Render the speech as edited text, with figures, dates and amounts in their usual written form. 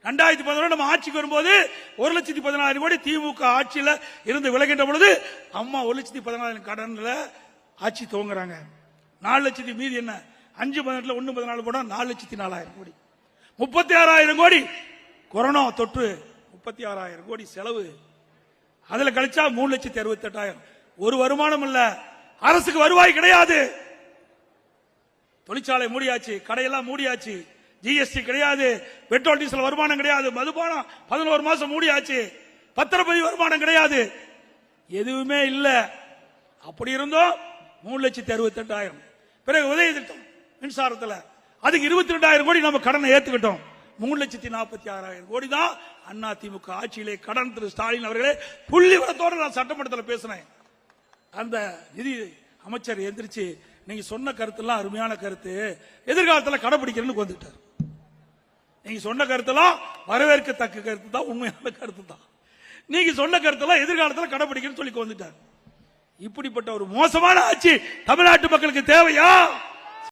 2011 நம்ம ஆட்சிக்கு வரும்போது 1,14,000 கோடி திமுக ஆட்சியில இருந்து விலகின்ற பொழுது அம்மா 1,14,000 கடன்ல ஆட்சி துவங்குறாங்க. 4 லட்சத்தி மீதி என்ன 5-18 1-14 போனா 4,04,000 கோடி, 36,000 கோடி கொரோனா தொற்று, 36,000 கோடி செலவு. அதுல கழிச்சா 3,68,000. ஒரு வருமானம் இல்ல, அரசுக்கு வருவாய் கிடையாது. தொழிற்சாலை மூடியாச்சு, கடையெல்லாம் மூடியாச்சு, ஜிஎஸ்டி கிடையாது, பெட்ரோல் டீசல் வருமானம் கிடையாது, மதுபானம் 11 மாசம் மூடியாச்சு, பத்திரப்பதிவு வருமானம் கிடையாது, எதுவுமே இல்ல. அப்படி இருந்தோம் 3,68,000. பிறகு உதவி திட்டம் மின்சாரத்தில் அதுக்கு 22,000 கோடி நம்ம கடனை ஏத்துக்கிட்டோம். 3,46,000 கோடி தான் அண்ணா திமுக ஆட்சியிலே கடன். திரு ஸ்டாலின் அவர்களே புள்ளி விவரத்தோடு நான் சட்டமன்றத்தில் பேசினேன். அந்த நிதி அமைச்சர் எந்திரிச்சு நீங்க சொன்ன கருத்து எல்லாம் அருமையான கருத்து, எதிர்காலத்தில் கடைபிடிக்கிறேன்னு வந்துட்டார். நீங்க சொன்ன கருத்தெல்லாம் வரவேற்கத்தக்க கருத்து தான், உண்மையான கருத்து தான். நீங்க சொன்ன கருத்தெல்லாம் எதிர்காலத்தில் கடைபிடிக்கிறேன்னு சொல்லி வந்துட்டார். இப்படிப்பட்ட ஒரு மோசமான ஆட்சி தமிழ்நாட்டு மக்களுக்கு தேவையா?